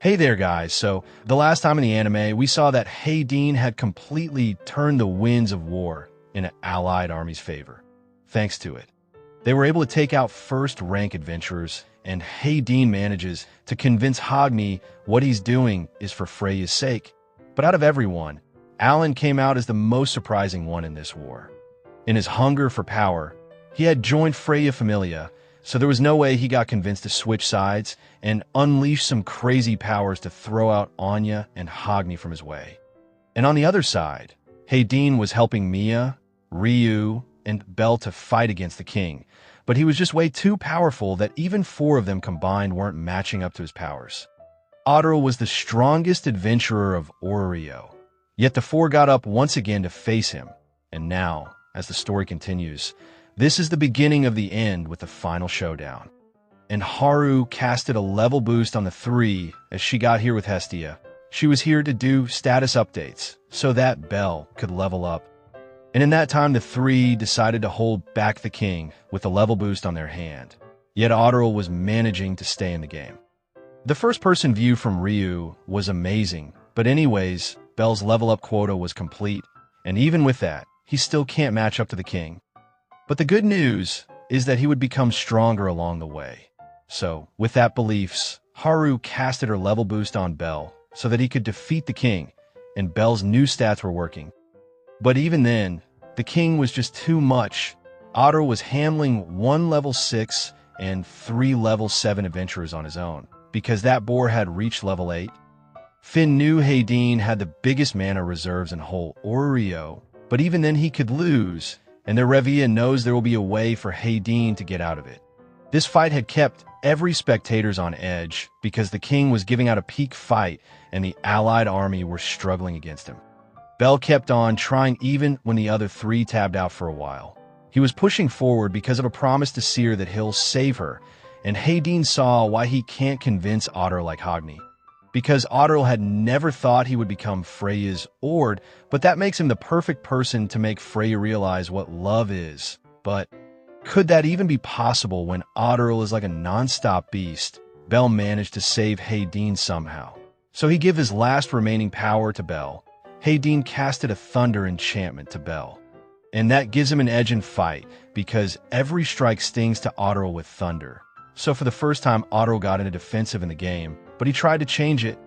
Hey there, guys. So, the last time in the anime, we saw that Haydean had completely turned the winds of war in an allied army's favor. Thanks to it, they were able to take out first-rank adventurers, and Haydean manages to convince Hogni what he's doing is for Freya's sake. But out of everyone, Alan came out as the most surprising one in this war. In his hunger for power, he had joined Freya Familia, so there was no way he got convinced to switch sides and unleash some crazy powers to throw out Anya and Hogni from his way. And on the other side, Haydean was helping Mia, Ryu, and Bel to fight against the king, but he was just way too powerful that even four of them combined weren't matching up to his powers. Otterl was the strongest adventurer of Orio, yet the four got up once again to face him, and now, as the story continues, this is the beginning of the end with the final showdown. And Haru casted a level boost on the three as she got here with Hestia. She was here to do status updates so that Bel could level up. And in that time, the three decided to hold back the king with a level boost on their hand. Yet Otterl was managing to stay in the game. The first-person view from Ryu was amazing, but anyways, Bel's level-up quota was complete, and even with that, he still can't match up to the king. But the good news is that he would become stronger along the way. So, with that beliefs, Haru casted her level boost on Bel so that he could defeat the king, and Bel's new stats were working. But even then, the king was just too much. Otterl was handling 1 level 6 and 3 level 7 adventurers on his own, because that boar had reached level 8. Finn knew Haydean had the biggest mana reserves in whole Orio, but even then he could lose, and the Revia knows there will be a way for Haydean to get out of it. This fight had kept every spectators on edge because the king was giving out a peak fight and the allied army were struggling against him. Bel kept on trying even when the other three tabbed out for a while. He was pushing forward because of a promise to Seer that he'll save her, and Haydean saw why he can't convince Otterl like Hogni. Because Otterl had never thought he would become Freya's Ord, but that makes him the perfect person to make Freya realize what love is. But could that even be possible when Otterl is like a non-stop beast? Bel managed to save Haydean somehow. So he gave his last remaining power to Bel. Haydean casted a thunder enchantment to Bel. And that gives him an edge in fight, because every strike stings to Otterl with thunder. So for the first time, Otterl got into defensive in the game, but he tried to change it.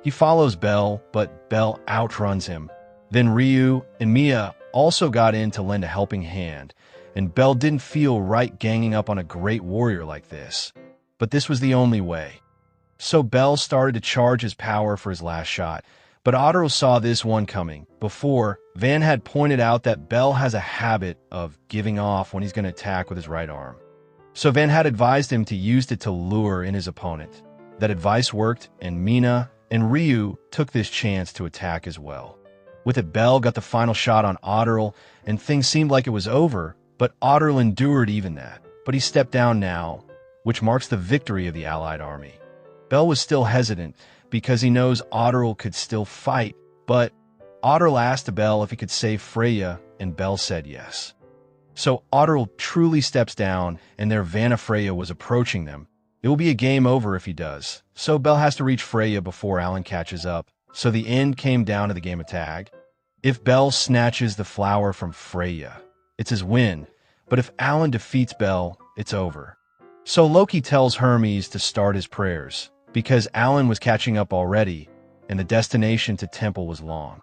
He follows Bel, but Bel outruns him. Then Ryu and Mia also got in to lend a helping hand, and Bel didn't feel right ganging up on a great warrior like this. But this was the only way. So Bel started to charge his power for his last shot, but Otterl saw this one coming. Before, Van had pointed out that Bel has a habit of giving off when he's going to attack with his right arm. So Van had advised him to use it to lure in his opponent. That advice worked, and Mina and Ryu took this chance to attack as well. With it, Bel got the final shot on Otterl, and things seemed like it was over, but Otterl endured even that. But he stepped down now, which marks the victory of the allied army. Bel was still hesitant, because he knows Otterl could still fight, but Otterl asked Bel if he could save Freya, and Bel said yes. So Otterl truly steps down, and their Vanna Freya was approaching them. It will be a game over if he does. So Bel has to reach Freya before Alan catches up. So the end came down to the game of tag. If Bel snatches the flower from Freya, it's his win. But if Alan defeats Bel, it's over. So Loki tells Hermes to start his prayers, because Alan was catching up already, and the destination to Temple was long.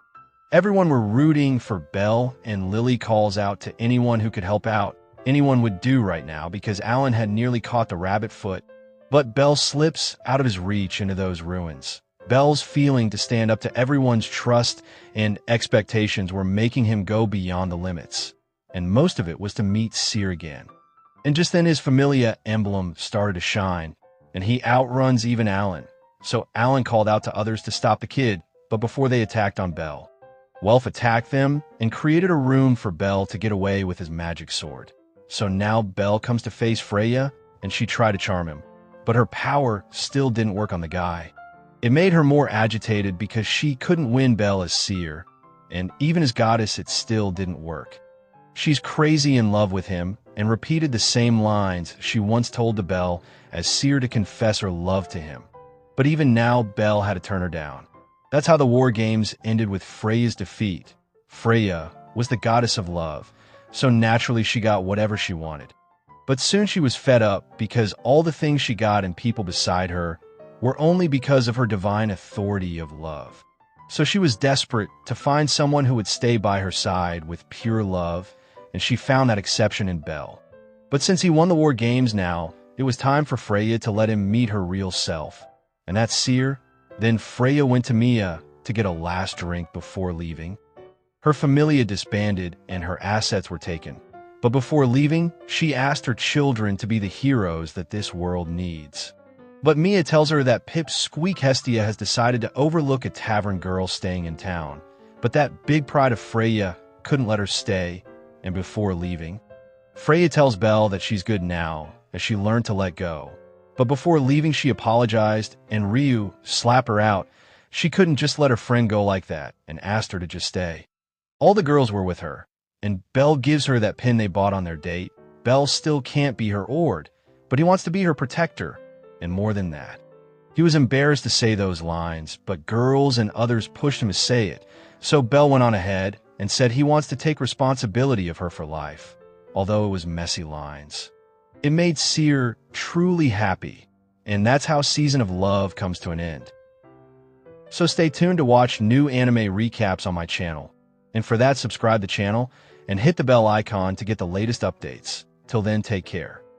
Everyone were rooting for Bel, and Lily calls out to anyone who could help out. Anyone would do right now, because Alan had nearly caught the rabbit foot. But Bel slips out of his reach into those ruins. Bel's feeling to stand up to everyone's trust and expectations were making him go beyond the limits. And most of it was to meet Seer again. And just then his Familia emblem started to shine, and he outruns even Alan. So Alan called out to others to stop the kid, but before they attacked on Bel, Welf attacked them and created a room for Bel to get away with his magic sword. So now Bel comes to face Freya, and she tried to charm him. But her power still didn't work on the guy. It made her more agitated because she couldn't win Bel as Seer, and even as goddess it still didn't work. She's crazy in love with him, and repeated the same lines she once told to Bel as Seer to confess her love to him. But even now, Belle had to turn her down. That's how the war games ended, with Freya's defeat. Freya was the goddess of love, so naturally she got whatever she wanted. But soon she was fed up, because all the things she got and people beside her were only because of her divine authority of love. So she was desperate to find someone who would stay by her side with pure love, and she found that exception in Belle. But since he won the war games now, it was time for Freya to let him meet her real self. And that's Cyr. Then Freya went to Mia to get a last drink before leaving. Her familia disbanded and her assets were taken. But before leaving, she asked her children to be the heroes that this world needs. But Mia tells her that Pip's squeak Hestia has decided to overlook a tavern girl staying in town. But that big pride of Freya couldn't let her stay, and before leaving, Freya tells Belle that she's good now, as she learned to let go. But before leaving, she apologized, and Ryu slapped her out. She couldn't just let her friend go like that, and asked her to just stay. All the girls were with her, and Belle gives her that pin they bought on their date. Belle still can't be her Ord, but he wants to be her protector, and more than that. He was embarrassed to say those lines, but girls and others pushed him to say it, so Belle went on ahead and said he wants to take responsibility of her for life, although it was messy lines. It made Cyr truly happy, and that's how Season of Love comes to an end. So stay tuned to watch new anime recaps on my channel, and for that subscribe to the channel and hit the bell icon to get the latest updates. Till then, take care.